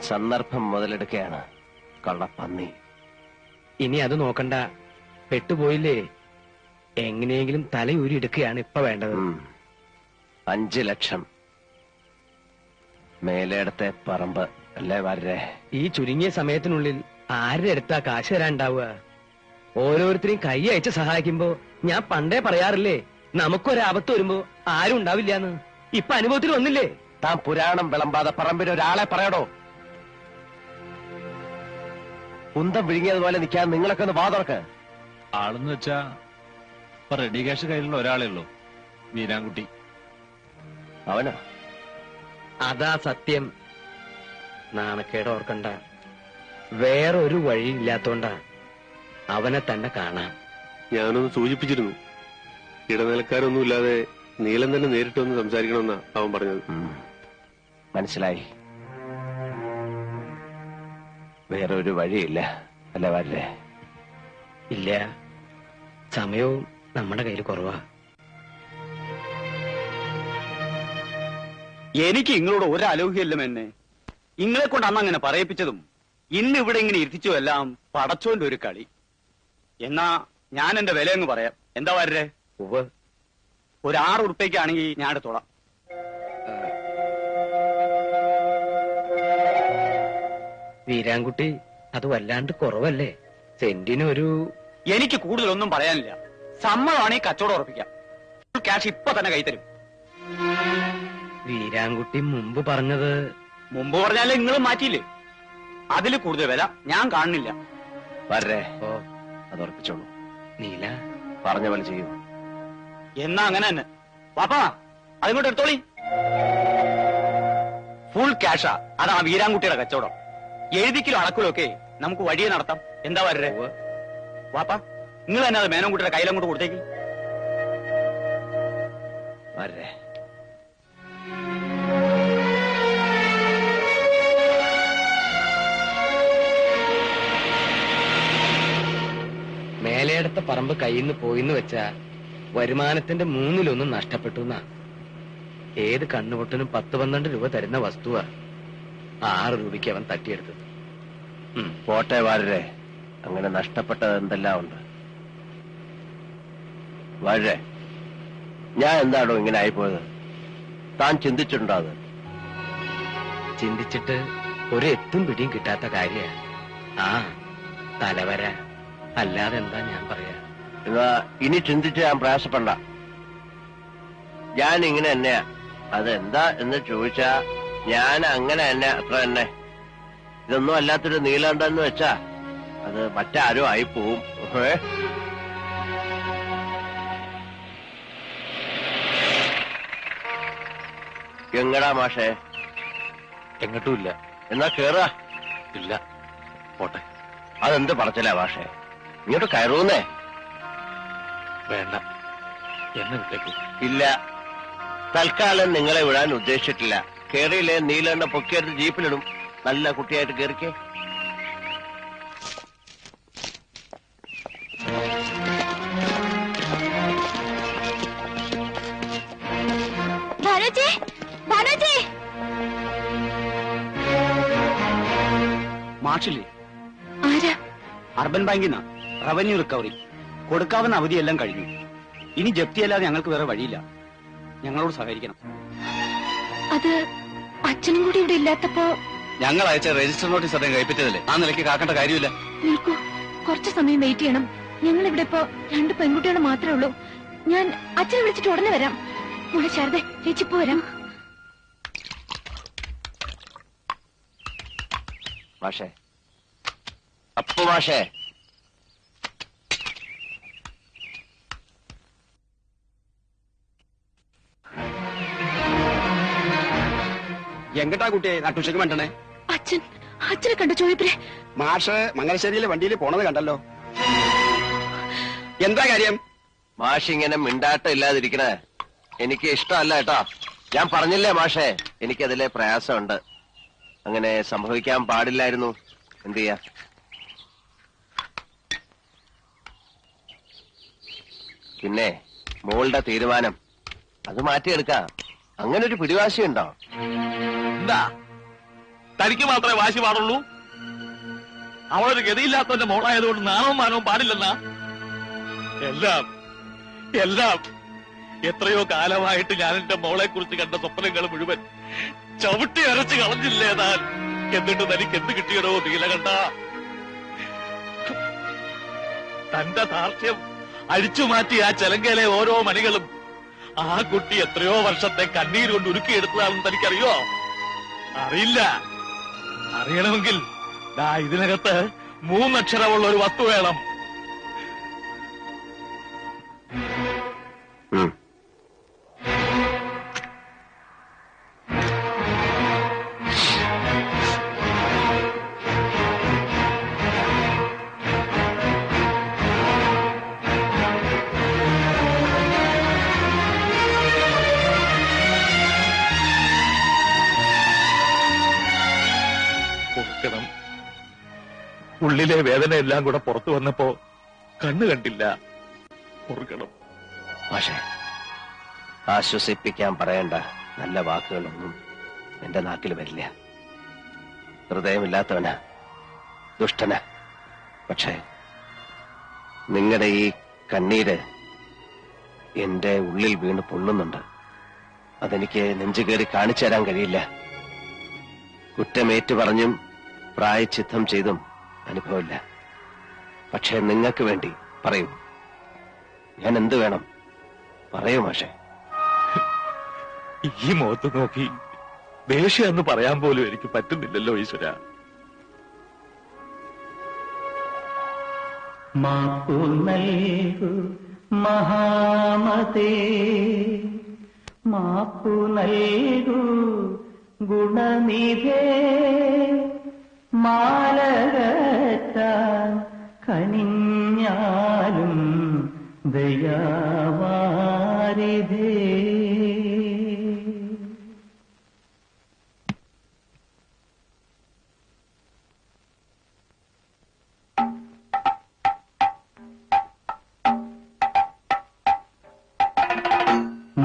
സന്ദർഭം മുതലെടുക്കുകയാണ് കള്ളപ്പന്നി. ഇനി അത് നോക്കണ്ട, പെട്ടുപോയില്ലേ. എങ്ങനെയെങ്കിലും തലയൂരി എടുക്കുകയാണ് ഇപ്പൊ വേണ്ടത്. 5 ലക്ഷം മേലേടത്തെ പറമ്പ് അല്ലേ വരേ? ഈ ചുരുങ്ങിയ സമയത്തിനുള്ളിൽ ആരുടെ അടുത്താ കാശ് തരാണ്ടാവുക? ഓരോരുത്തരെയും കൈ അയച്ച് സഹായിക്കുമ്പോ ഞാൻ പണ്ടേ പറയാറില്ലേ, നമുക്കൊരാപത്ത് വരുമ്പോ ആരും ഉണ്ടാവില്ലാന്ന്. ഇപ്പൊ അനുഭവത്തിൽ വന്നില്ലേ? താൻ പുരാണം വിളമ്പാതെ പറമ്പിന് ഒരാളെ പറയടോ. കുന്തം വിഴുങ്ങിയതുപോലെ നിൽക്കാൻ നിങ്ങളൊക്കെ ഒന്ന് വാതുറക്ക്. ആളെന്ന് വെച്ചാ ഇപ്പൊ റെഡി ക്യാഷ് കയ്യിലുള്ള ഒരാളേ ഉള്ളൂ, വീരാൻകുട്ടി. അവനോ? അതാ സത്യം. നാണക്കേട് ഓർക്കണ്ട, വേറൊരു വഴിയില്ലാത്തോണ്ടാ അവനെ തന്നെ കാണാം. ഞാനൊന്ന് സൂചിപ്പിച്ചിരുന്നു, ഇടനിലക്കാരൊന്നുമില്ലാതെ നീലൻ തന്നെ നേരിട്ട് വന്ന് സംസാരിക്കണമെന്നാ അവൻ പറഞ്ഞത്. മനസ്സിലായി. വേറൊരു വഴിയില്ല അല്ലേ വരേ? ഇല്ല, സമയവും നമ്മുടെ കയ്യിൽ കുറവാ. എനിക്ക് നിങ്ങളോട് ഒരലോഹ്യല്ല എന്നെ. ഇങ്ങളെ കൊണ്ട് അന്ന് അങ്ങനെ പറയിപ്പിച്ചതും ഇന്ന് ഇവിടെ ഇങ്ങനെ ഇരുത്തിച്ചു എല്ലാം പടച്ചോന്റെ ഒരു കളി. എന്നാ ഞാൻ എന്റെ വില അങ്ങ് പറയാം. എന്താ വരേ? ഒരു 6 ഉറുപ്പ്യക്കാണെങ്കിൽ ഞാൻ എടുത്തോളാം. വീരാൻകുട്ടി, അത് വല്ലാണ്ട് കുറവല്ലേ? സെന്റിനൊരു... എനിക്ക് കൂടുതലൊന്നും പറയാനില്ല. സമ്മതമാണെങ്കിൽ കച്ചവടം ഉറപ്പിക്കാം. ക്യാഷ് ഇപ്പൊ തന്നെ കൈത്തരും. വീരാൻകുട്ടി മുമ്പ് പറഞ്ഞത്... മുമ്പ് പറഞ്ഞാലേ നിങ്ങളും മാറ്റിയില്ലേ? അതിൽ കൂടുതൽ വില ഞാൻ കാണുന്നില്ല. വരേ? അത് ഉറപ്പിച്ചോളൂ. നീല പറഞ്ഞ പോലെ ചെയ്യൂ. എന്നാ അങ്ങനെ തന്നെ. പാപ്പാ, അതിങ്ങോട്ട് എടുത്തോളി. ഫുൾ ക്യാഷാ. അതാ വീരാൻകുട്ടിയുടെ കച്ചവടം. എഴുതിക്കിലോ അളക്കിലോ ഒക്കെ നമുക്ക് വഴിയെ നടത്താം. എന്താ വരേ? വാപ്പാ, നിങ്ങൾ തന്നെ അത് മേനോൻകുട്ടിയുടെ കയ്യിലങ്ങോട്ട് കൊടുത്തേക്ക്. വരേ? മേലേടത്തെ പറമ്പ് കയ്യിന്ന് പോയിന്ന് വെച്ചാ വരുമാനത്തിന്റെ 1/3 നഷ്ടപ്പെട്ടു എന്നാ. ഏത് കണ്ണുപൊട്ടനും 10-12 രൂപ തരുന്ന വസ്തുവാ 6 രൂപയ്ക്ക് അവൻ തട്ടിയെടുത്തത്. പോട്ടെ വരേ, അങ്ങനെ നഷ്ടപ്പെട്ടത് എന്തെല്ലാം ഉണ്ട്. വരേ, ഞാൻ എന്താണോ ഇങ്ങനെ ആയിപ്പോയത്? താൻ ചിന്തിച്ചിട്ടുണ്ടോ അത്? ചിന്തിച്ചിട്ട് ഒരു എത്തും പിടിയും കിട്ടാത്ത കാര്യ. ആ തലവര അല്ലാതെ എന്താ ഞാൻ പറയാ. എന്നാ ഇനി ചിന്തിച്ച് ഞാൻ പ്രയാസപ്പെടണ്ട. ഞാൻ ഇങ്ങനെ തന്നെയാ. അതെന്താ എന്ന് ചോദിച്ചാ ഞാൻ അങ്ങനെ തന്നെ, അത്ര തന്നെ. ഇതൊന്നും അല്ലാത്തൊരു നീലണ്ടെന്ന് വെച്ചാ അത് മറ്റാരോ ആയി പോവും. എങ്ങടാ മാഷേ? എങ്ങോട്ടുമില്ല. എന്നാ കേറാ. ഇല്ല, പോട്ടെ. അതെന്ത് പറച്ചില്ല മാഷേ? ഇങ്ങോട്ട് കയറൂന്നേ. വേണ്ട, എന്നെ വിട്ടേക്കൂ. ഇല്ല, തൽക്കാലം നിങ്ങളെ വിടാൻ ഉദ്ദേശിച്ചിട്ടില്ല. കേറിയില്ലേ നീലെണ്ണ പൊക്കിയെടുത്ത് ജീപ്പിലിടും. നല്ല കുട്ടിയായിട്ട് കേറിക്കേ. മാഷില്ലേ? അർബൻ ബാങ്കിൽ നിന്നാ. Revenue recovery. കൊടുക്കാവുന്ന അവധിയെല്ലാം കഴിഞ്ഞു. ഇനി ജപ്തിയല്ലാതെ ഞങ്ങൾക്ക് വേറെ വഴിയില്ല. ഞങ്ങളോട് സഹകരിക്കണം. അത് അച്ഛനും കൂടി ഇവിടെ ഇല്ലാത്തപ്പോ ഞങ്ങൾ അയച്ച രജിസ്റ്റർ നോട്ടീസ് അദ്ദേഹം കൈപ്പറ്റിയതല്ലേ? ആ നിലയ്ക്ക് കാക്കേണ്ട കാര്യമില്ല. നിൽക്കൂ, കുറച്ചു സമയം വെയിറ്റ് ചെയ്യണം. ഞങ്ങൾ ഇവിടെ ഇപ്പോ 2 പെൺകുട്ടികൾ മാത്രമേ ഉള്ളൂ. ഞാൻ അച്ഛനെ വിളിച്ചിട്ട് ഉടനെ വരാം. മോളെ ശാരദ, ചേച്ചിപ്പോ വരാം. മാഷേ, അപ്പു മാഷേ, എങ്ങട്ടാ കുട്ടിയെ നട്ടുച്ചയ്ക്ക് വേണ്ടണേ? അച്ഛനെ കണ്ടു ചോദിപ്പില്ലേ? മാഷ് മംഗലശ്ശേരിയിലെ വണ്ടിയിൽ പോണത് കണ്ടല്ലോ. എന്താ കാര്യം? മാഷ് ഇങ്ങനെ മിണ്ടാട്ടം ഇല്ലാതിരിക്കണേ എനിക്ക് ഇഷ്ടമല്ല കേട്ടോ. ഞാൻ പറഞ്ഞില്ലേ മാഷേ, എനിക്കതിലെ പ്രയാസമുണ്ട്. അങ്ങനെ സംഭവിക്കാൻ പാടില്ലായിരുന്നു. എന്ത് ചെയ്യാ? പിന്നെ മോളുടെ തീരുമാനം അത് മാറ്റിയെടുക്കാം. അങ്ങനെ ഒരു പിടിവാശിയുണ്ടോ? എന്താ തനിക്ക് മാത്രമേ വാശി പാടുള്ളൂ? അവളൊരു ഗതിയില്ലാത്തവന്റെ മോളായതുകൊണ്ട് നാണവും മാനവും പാടില്ലെന്നാ? എല്ലാം എല്ലാം എത്രയോ കാലമായിട്ട് ഞാൻ എന്റെ മോളെ കുറിച്ച് കണ്ട സ്വപ്നങ്ങൾ മുഴുവൻ ചവിട്ടി അരച്ച് കളഞ്ഞില്ലേ താൻ? എന്നിട്ട് തനിക്ക് എന്ത് കിട്ടിയടോ നീലകണ്ഠ? തന്റെ ധാർഷ്ട്യം അഴിച്ചുമാറ്റി ആ ചെലങ്കയിലെ ഓരോ മണികളും ആ കുട്ടി എത്രയോ വർഷത്തെ കണ്ണീര് കൊണ്ട് ഉരുക്കിയെടുത്തതാണെന്ന് തനിക്കറിയോ? അറിയില്ല. അറിയണമെങ്കിൽ ഇതിനകത്ത് 3 അക്ഷരമുള്ള ഒരു വസ്തു വേണം. ഉള്ളിലെ വേദന എല്ലാം കൂടെ പുറത്തു വന്നപ്പോ കണ്ണു കണ്ടില്ല. ഓർക്കണം. പക്ഷേ ആശ്വസിപ്പിക്കാൻ പറയേണ്ട നല്ല വാക്കുകളൊന്നും എന്റെ നാക്കിൽ വരില്ല. ഹൃദയമില്ലാത്തവനാ, ദുഷ്ടനാ. പക്ഷേ നിങ്ങളുടെ ഈ കണ്ണീര് എന്റെ ഉള്ളിൽ വീണ് പൊള്ളുന്നുണ്ട്. അതെനിക്ക് നെഞ്ചുകേറി കാണിച്ചു തരാൻ കഴിയില്ല. കുറ്റമേറ്റു പറഞ്ഞും പ്രായച്ചിത്തം ചെയ്തും അനുഭവമില്ല. പക്ഷേ നിങ്ങൾക്ക് വേണ്ടി പറയൂ, ഞാൻ എന്ത് വേണം പറയൂ മാഷെ. ഈ മുഖത്ത് നോക്കി ദേഷ്യം എന്ന് പറയാൻ പോലും എനിക്ക് പറ്റുന്നില്ലല്ലോ ഈശ്വര. മാപ്പു നൽകു മഹാമതേ, മാപ്പു നൽകു ഗുണനിധേ, മാലകറ്റാൻ കനിഞ്ഞാലും ദയാവാരിധേ.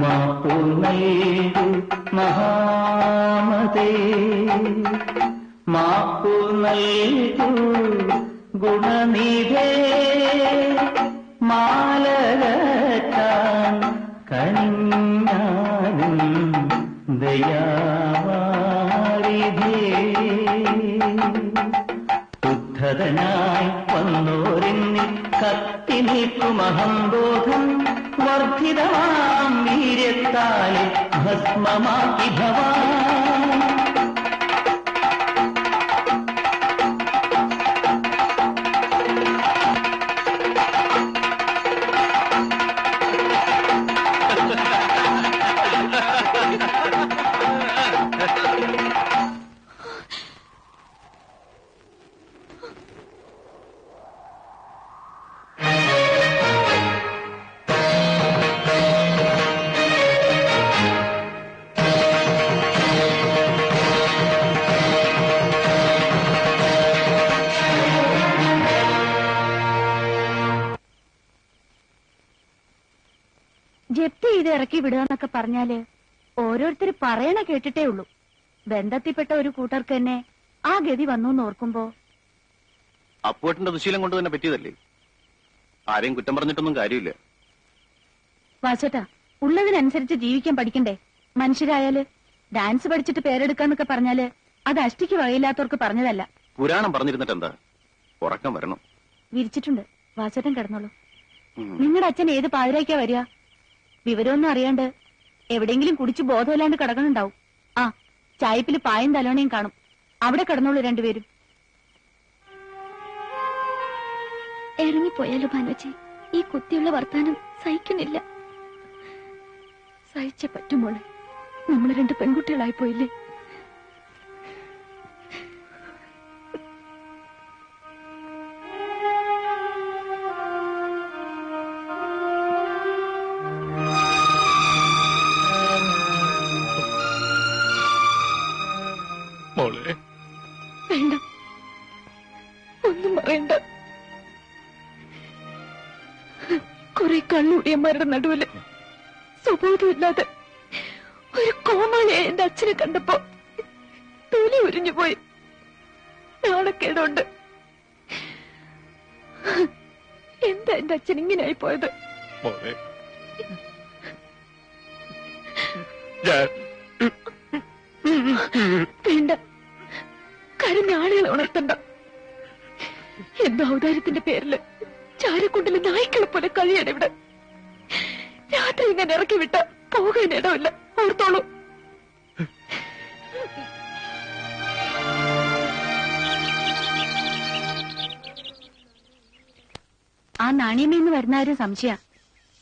മാപ്പു നൽകു മഹാമതേ, മാപ്പു നൽകു ഗുണനിധേ, മാലകറ്റാൻ കനിഞ്ഞാലും ദയാവാരിധേ. ഉദ്ധതനായി വന്നോരെന്നിൽ കത്തി നിൽക്കുമഹംബോധം, വർദ്ധിതമാം വീര്യത്താലെ ഭസ്മമാക്കി ഭവാൻ. ജപ്തി ചെയ്ത് ഇറക്കി വിടുകയെന്നൊക്കെ പറഞ്ഞാല് ഓരോരുത്തർ പറയണ കേട്ടിട്ടേ ഉള്ളൂ. ബന്ധത്തിൽപ്പെട്ട ഒരു കൂട്ടർക്ക് തന്നെ ആ ഗതി വന്നു എന്ന് ഓർക്കുമ്പോ. അപ്പുവേട്ടന്റെ ദുശീലം കൊണ്ട് തന്നെ പറ്റിയതല്ലേ? ആരെയും കുറ്റം പറഞ്ഞിട്ടൊന്നും കാര്യമില്ല. വാസോട്ടാ, ഉള്ളതിനനുസരിച്ച് ജീവിക്കാൻ പഠിക്കണ്ടേ? മനുഷ്യരായാല് ഡാൻസ് പഠിച്ചിട്ട് പേരെടുക്കാന്നൊക്കെ പറഞ്ഞാല് അത് അഷ്ടിക്ക് വകയില്ലാത്തവർക്ക് പറഞ്ഞതല്ല. പുരാണം പറഞ്ഞിരുന്നിട്ട് എന്താ? ഉറക്കം വരണം. വിരിച്ചിട്ടുണ്ട്, വാസോട്ടൻ കിടന്നോളൂ. നിങ്ങളുടെ അച്ഛൻ ഏത് പാതിരാക്കാ വരിക? വിവരമൊന്നും അറിയാണ്ട് എവിടെയെങ്കിലും കുടിച്ച് ബോധമില്ലാണ്ട് കിടക്കണുണ്ടാവും. ആ ചായപ്പില് പായും തലോണയും കാണും. അവിടെ കിടന്നോളൂ രണ്ടുപേരും. ഇറങ്ങിപ്പോയാലോ ഭാനുച്ചി? ഈ കുത്തിയുള്ള വർത്താനം സഹിക്കുന്നില്ല. സഹിച്ച പറ്റുമോളെ, നമ്മൾ 2 പെൺകുട്ടികളായി പോയില്ലേ? മോളെ, വേണ്ട, ഒന്നും പറയണ്ട. കുറെ കള്ളുടിയന്മാരുടെ നടുവില് സ്വബോധമില്ലാതെ ഒരു കോമാളിയെ എന്റെ അച്ഛനെ കണ്ടപ്പോ തൊലി ഉരിഞ്ഞുപോയി. നാണക്കേടുണ്ട്. എന്താ എന്റെ അച്ഛൻ ഇങ്ങനെയായി പോയത്? മോളെ വേണ്ട, കരഞ്ഞ ആളുകളെ ഉണർത്തണ്ട. എന്തോ ഔദാര്യത്തിന്റെ പേരില് ചാരക്കുണ്ടിലെ നായ്ക്കളെ പോലെ കഴിയാണ് ഇവിടെ. രാത്രി ഇങ്ങനെ ഇറക്കി വിട്ട പോകാൻ ഇടമില്ല, ഓർത്തോളൂ. ആ നാണയമേന്ന് വരുന്ന ഒരു സംശയ.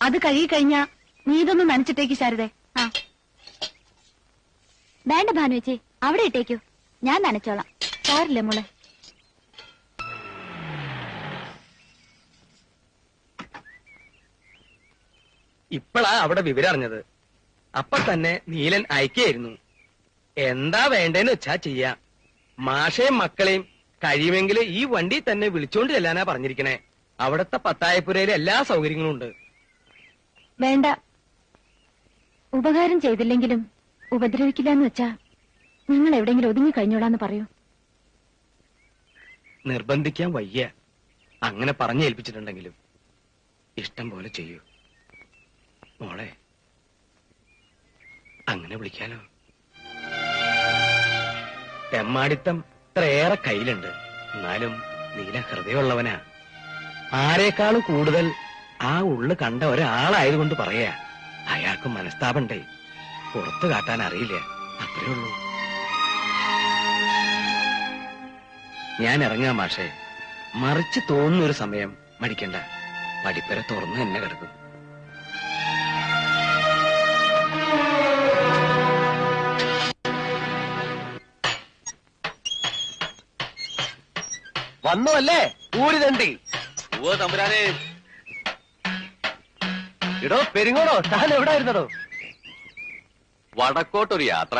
അത് കഴുകി കഴിഞ്ഞാ നീ ഇതൊന്നും നനച്ചിട്ടേക്ക് ശാരദേ. വേണ്ട ഭാനുവച്ചി, അവിടെ ഇട്ടേക്കൂ, ഞാൻ നനച്ചോളാം. സാരില്ലേ മോളെ. ഇപ്പളാ അവിടെ വിവരം അറിഞ്ഞത്. അപ്പൊ തന്നെ നീലൻ അയക്കായിരുന്നു. എന്താ വേണ്ടേന്ന് വെച്ചാ ചെയ്യാം. മാഷയും മക്കളെയും കഴിയുമെങ്കിൽ ഈ വണ്ടി തന്നെ വിളിച്ചോണ്ട് ചെല്ലാനാ പറഞ്ഞിരിക്കണേ. അവിടത്തെ പത്തായപ്പുരയിലെ എല്ലാ സൗകര്യങ്ങളും ഉണ്ട്. വേണ്ട, ഉപകാരം ചെയ്തില്ലെങ്കിലും ഉപദ്രവിക്കില്ല എന്ന് വെച്ചാ നിങ്ങൾ എവിടെയെങ്കിലും ഒതുങ്ങി കഴിഞ്ഞോളാന്ന് പറയൂ. നിർബന്ധിക്കാൻ വയ്യ. അങ്ങനെ പറഞ്ഞേൽപ്പിച്ചിട്ടുണ്ടെങ്കിലും ഇഷ്ടം പോലെ ചെയ്യൂ മോളെ. അങ്ങനെ വിളിക്കാലോ. തെമ്മാടിത്തം ഇത്രയേറെ കയ്യിലുണ്ട്. എന്നാലും നീല ഹൃദയമുള്ളവനാ. ആരെക്കാളും കൂടുതൽ ആ ഉള്ളു കണ്ട ഒരാളായതുകൊണ്ട് പറയാ. അയാൾക്ക് മനസ്താപണ്ടേ, പുറത്തു കാട്ടാൻ അറിയില്ല, അത്രേ ഉള്ളൂ. ഞാൻ ഇറങ്ങാം മാഷേ. മറിച്ച് തോന്നുന്നൊരു സമയം മടിക്കണ്ട. പടിപ്പര തുറന്നു തന്നെ കിടക്കും. വന്നു അല്ലേ ഊരി തണ്ടി? ഓ തമ്പുരാനെ. ഇടോ പെരിങ്ങോടോ, താൻ എവിടെ ആയിരുന്നടോ? വടക്കോട്ടൊരു യാത്ര.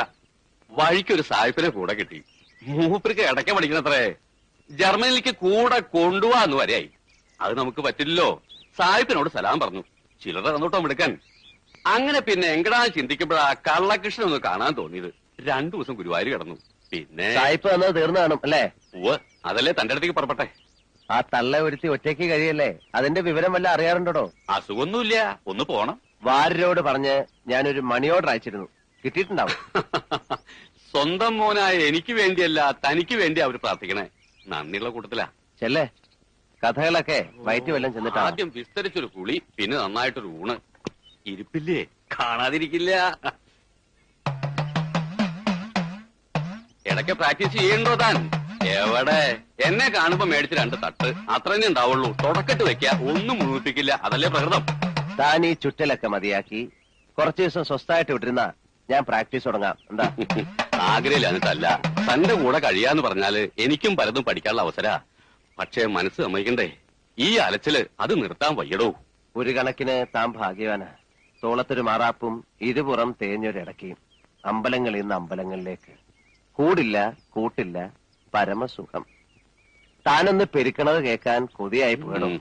വഴിക്കൊരു സായിപ്പിനെ കൂടെ കിട്ടി. മൂപ്പർക്ക് ഇടയ്ക്ക പഠിക്കണത്രേ. ജർമ്മനിലേക്ക് കൂടെ കൊണ്ടുപോവാന്ന് വരെയായി. അത് നമുക്ക് പറ്റില്ലല്ലോ. സായിപ്പിനോട് സലാം പറഞ്ഞു. ചിലർ തന്നോട്ടോ എടുക്കാൻ. അങ്ങനെ പിന്നെ എങ്കടാ ചിന്തിക്കുമ്പോഴാ കള്ളകൃഷ്ണൻ ഒന്ന് കാണാൻ തോന്നിയത്. 2 ദിവസം ഗുരുവായൂർ കിടന്നു. പിന്നെ സായിപ്പ് തന്നത് തീർന്നു കാണും അല്ലേ? ഉവ്വ്, അതല്ലേ തന്റെ അടുത്തേക്ക് പുറപ്പെട്ടെ. ആ തള്ള ഒരുത്തി ഒറ്റയ്ക്ക് കഴിയല്ലേ? അതിന്റെ വിവരം വല്ല അറിയാറുണ്ടോ? അസുഖമൊന്നുമില്ല, ഒന്ന് പോണം. വാര്യരോട് പറഞ്ഞ് ഞാനൊരു മണി ഓർഡർ അയച്ചിരുന്നു. കിട്ടിയിട്ടുണ്ടാവും. സ്വന്തം മോനായ എനിക്ക് വേണ്ടിയല്ല, തനിക്ക് വേണ്ടി അവർ പ്രാർത്ഥിക്കണേ. നന്ദിയുള്ള കൂട്ടത്തിലാ. ചെല്ലേ, കഥകളൊക്കെ വയറ്റി വല്ലം ചെന്നിട്ടാ. ആദ്യം വിസ്തരിച്ചൊരു കുളി, പിന്നെ നന്നായിട്ടൊരു ഊണ്. ഇരിപ്പില്ലേ, കാണാതിരിക്കില്ല. ഇടയ്ക്ക് പ്രാക്ടീസ് ചെയ്യണ്ടോ താൻ? എവിടെ? എന്നെ കാണുമ്പോ മേടിച്ച് 2 തട്ട് അത്ര തന്നെ ഉണ്ടാവുള്ളൂ. തുടക്കട്ട് വെക്ക, ഒന്നും മുഴുപ്പിക്കില്ല. അതല്ലേ പ്രകൃതം. താൻ ഈ ചുറ്റലൊക്കെ മതിയാക്കി കുറച്ചു ദിവസം സ്വസ്ഥമായിട്ട് വിട്ടിരുന്ന ഞാൻ പ്രാക്ടീസ് തുടങ്ങാം. എന്താ? ആഗ്രഹില്ല, തന്റെ കൂടെ കഴിയാന്ന് പറഞ്ഞാല് എനിക്കും പലതും പഠിക്കാനുള്ള അവസര. പക്ഷേ മനസ്സ് സമ്മതിക്കണ്ടേ? ഈ അലച്ചില് അത് നിർത്താൻ വയ്യടോ. ഒരു കണക്കിന് താൻ ഭാഗ്യവാനാ. തോളത്തൊരു മാറാപ്പും ഇരുപുറം തേഞ്ഞൊരിടക്കയും. അമ്പലങ്ങളിൽ നിന്ന് അമ്പലങ്ങളിലേക്ക്. കൂടില്ല, കൂട്ടില്ല, പരമസുഖം. താനൊന്ന് പെരുക്കണത് കേൾക്കാൻ കൊതിയായി പോകണം.